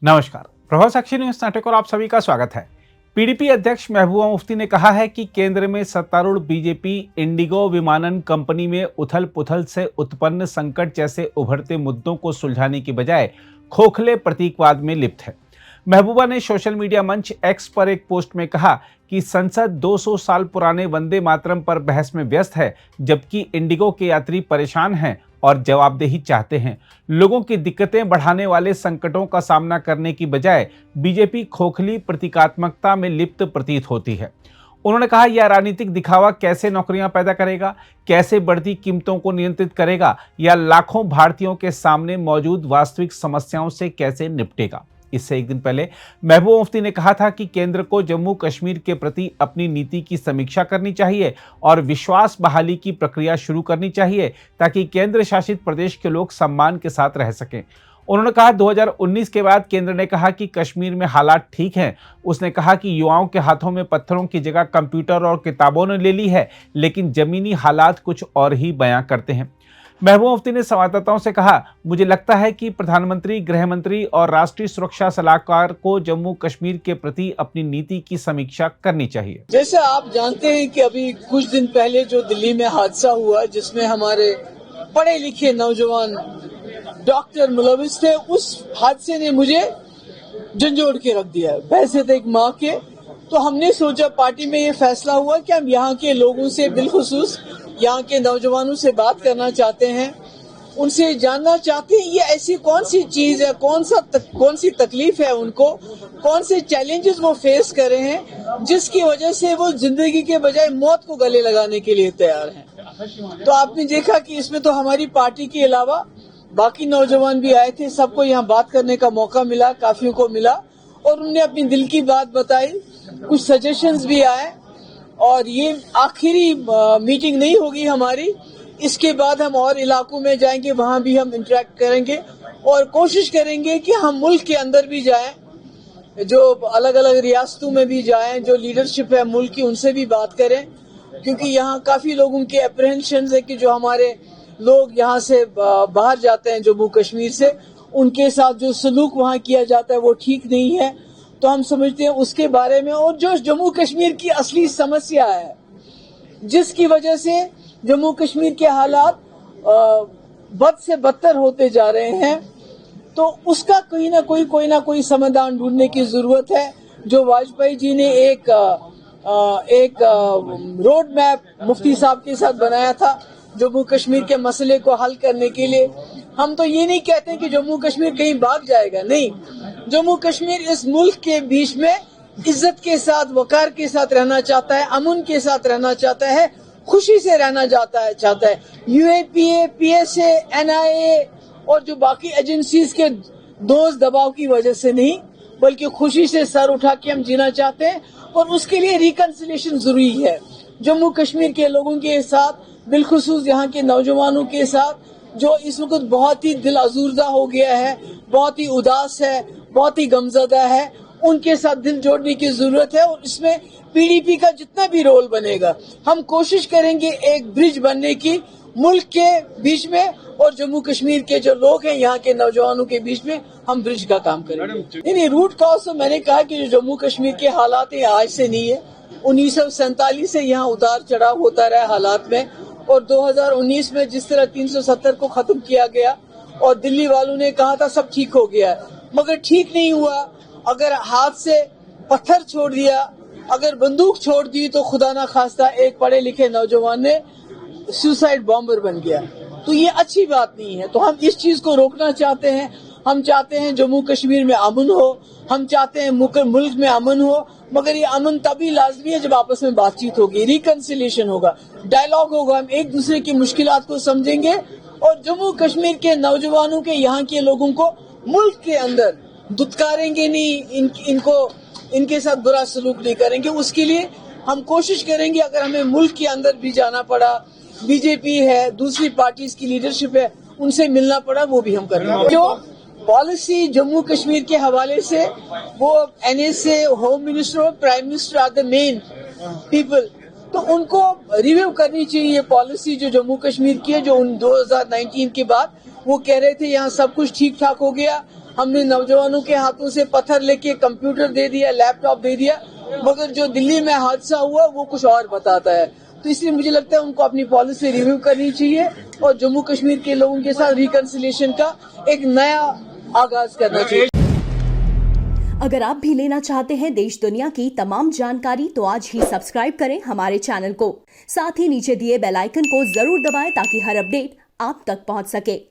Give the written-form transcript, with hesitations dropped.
नमस्कार, प्रभाव साक्षी न्यूज नाटक और आप सभी का स्वागत है। पीडीपी अध्यक्ष महबूबा मुफ्ती ने कहा है कि केंद्र में सत्तारूढ़ बीजेपी इंडिगो विमानन कंपनी में उथल पुथल से उत्पन्न संकट जैसे उभरते मुद्दों को सुलझाने की बजाय खोखले प्रतीकवाद में लिप्त है। महबूबा ने सोशल मीडिया मंच एक्स पर एक पोस्ट में कहा कि संसद 200 साल पुराने वंदे मातरम पर बहस में व्यस्त है, जबकि इंडिगो के यात्री परेशान हैं और जवाबदेही चाहते हैं। लोगों की दिक्कतें बढ़ाने वाले संकटों का सामना करने की बजाय बीजेपी खोखली प्रतीकात्मकता में लिप्त प्रतीत होती है। उन्होंने कहा, यह राजनीतिक दिखावा कैसे नौकरियां पैदा करेगा, कैसे बढ़ती कीमतों को नियंत्रित करेगा या लाखों भारतीयों के सामने मौजूद वास्तविक समस्याओं से कैसे निपटेगा। इससे एक दिन पहले महबूबा मुफ्ती ने कहा था कि केंद्र को जम्मू कश्मीर के प्रति अपनी नीति की समीक्षा करनी चाहिए और विश्वास बहाली की प्रक्रिया शुरू करनी चाहिए ताकि केंद्र शासित प्रदेश के लोग सम्मान के साथ रह सकें। उन्होंने कहा, 2019 के बाद केंद्र ने कहा कि कश्मीर में हालात ठीक हैं। उसने कहा कि युवाओं के हाथों में पत्थरों की जगह कंप्यूटर और किताबों ने ले ली है, लेकिन जमीनी हालात कुछ और ही बयां करते हैं। महबूबा मुफ्ती ने संवाददाताओं से कहा, मुझे लगता है कि प्रधानमंत्री, गृह मंत्री और राष्ट्रीय सुरक्षा सलाहकार को जम्मू कश्मीर के प्रति अपनी नीति की समीक्षा करनी चाहिए। जैसे आप जानते हैं कि अभी कुछ दिन पहले जो दिल्ली में हादसा हुआ जिसमें हमारे पढ़े लिखे नौजवान डॉक्टर मुलविस थे, उस हादसे ने मुझे झंझोड़ के रख दिया। वैसे तो एक माँ के, तो हमने सोचा पार्टी में ये फैसला हुआ कि हम यहाँ के लोगों से, बिलखुसूस यहाँ के नौजवानों से बात करना चाहते हैं, उनसे जानना चाहते हैं ये ऐसी कौन सी चीज है, कौन सी तकलीफ है उनको, कौन से चैलेंजेस वो फेस कर रहे हैं जिसकी वजह से वो जिंदगी के बजाय मौत को गले लगाने के लिए तैयार हैं। तो आपने देखा कि इसमें तो हमारी पार्टी के अलावा बाकी नौजवान भी आए थे, सबको यहाँ बात करने का मौका मिला, काफियों को मिला और उन्होंने अपनी दिल की बात बताई, कुछ सजेशंस भी आए। और ये आखिरी मीटिंग नहीं होगी हमारी, इसके बाद हम और इलाकों में जाएंगे, वहां भी हम इंटरेक्ट करेंगे और कोशिश करेंगे कि हम मुल्क के अंदर भी जाएं, जो अलग अलग रियासतों में भी जाएं, जो लीडरशिप है मुल्क की उनसे भी बात करें, क्योंकि यहाँ काफी लोगों के अप्रहेंशन है कि जो हमारे लोग यहाँ से बाहर जाते हैं जम्मू कश्मीर से, उनके साथ जो सलूक वहाँ किया जाता है वो ठीक नहीं है। तो हम समझते हैं उसके बारे में, और जो जम्मू कश्मीर की असली समस्या है जिसकी वजह से जम्मू कश्मीर के हालात बद से बदतर होते जा रहे हैं, तो उसका कोई ना कोई समाधान ढूंढने की जरूरत है। जो वाजपेयी जी ने एक रोड मैप मुफ्ती साहब के साथ बनाया था जम्मू कश्मीर के मसले को हल करने के लिए, हम तो ये नहीं कहते कि जम्मू कश्मीर कहीं भाग जाएगा, नहीं, जम्मू कश्मीर इस मुल्क के बीच में इज्जत के साथ, वकार के साथ रहना चाहता है, अमन के साथ रहना चाहता है, खुशी से रहना चाहता है। यूएपीए, पीएसए, एनआईए और जो बाकी एजेंसीज के दोस्त दबाव की वजह से नहीं, बल्कि खुशी से सर उठा के हम जीना चाहते हैं और उसके लिए रिकंसिलिएशन जरूरी है। जम्मू कश्मीर के लोगों के साथ, बिलखुसूस यहाँ के नौजवानों के साथ, जो इस वक्त बहुत ही दिल अजूरदा हो गया है, बहुत ही उदास है, बहुत ही गमजदा है, उनके साथ दिल जोड़ने की जरूरत है। और इसमें पीडीपी का जितना भी रोल बनेगा, हम कोशिश करेंगे एक ब्रिज बनने की मुल्क के बीच में और जम्मू कश्मीर के जो लोग हैं यहाँ के नौजवानों के बीच में, हम ब्रिज का काम करेंगे। नहीं, रूट कॉज तो मैंने कहा कि जो जम्मू कश्मीर के हालात है आज से नहीं है, 1947 से यहाँ उतार चढ़ाव होता रहा हालात में, और 2019 में जिस तरह 370 को खत्म किया गया और दिल्ली वालों ने कहा था सब ठीक हो गया, मगर ठीक नहीं हुआ। अगर हाथ से पत्थर छोड़ दिया, अगर बंदूक छोड़ दी, तो खुदा ना खास्ता एक पढ़े लिखे नौजवान ने सुसाइड बॉम्बर बन गया, तो ये अच्छी बात नहीं है। तो हम इस चीज को रोकना चाहते हैं। हम चाहते हैं जम्मू कश्मीर में अमन हो, हम चाहते हैं मुल्क में अमन हो, मगर ये अमन तभी लाजमी है जब आपस में बातचीत होगी, रिकंसिलिएशन होगा, डायलॉग होगा, हम एक दूसरे की मुश्किलात को समझेंगे और जम्मू कश्मीर के नौजवानों के, यहाँ के लोगों को मुल्क के अंदर दुत्कारेंगे नहीं, इनके साथ बुरा सलूक नहीं करेंगे। उसके लिए हम कोशिश करेंगे, अगर हमें मुल्क के अंदर भी जाना पड़ा, बीजेपी है, दूसरी पार्टीज की लीडरशिप है, उनसे मिलना पड़ा, वो भी हम करेंगे। जो पॉलिसी जम्मू कश्मीर के हवाले से, वो एनएसए, होम मिनिस्टर और prime minister are the main people, तो उनको रिव्यू करनी चाहिए पॉलिसी जो जम्मू कश्मीर की है, जो 2019 के बाद वो कह रहे थे यहाँ सब कुछ ठीक ठाक हो गया, हमने नौजवानों के हाथों से पत्थर लेके कंप्यूटर दे दिया, लैपटॉप दे दिया, मगर जो दिल्ली में हादसा हुआ वो कुछ और बताता है। तो इसलिए मुझे लगता है उनको अपनी पॉलिसी रिव्यू करनी चाहिए और जम्मू कश्मीर के लोगों के साथ रिकंसिलिएशन का एक नया आगाज करना चाहिए। अगर आप भी लेना चाहते हैं देश दुनिया की तमाम जानकारी तो आज ही सब्सक्राइब करें हमारे चैनल को। साथ ही नीचे दिए बेल आइकन को जरूर दबाएं ताकि हर अपडेट आप तक पहुंच सके।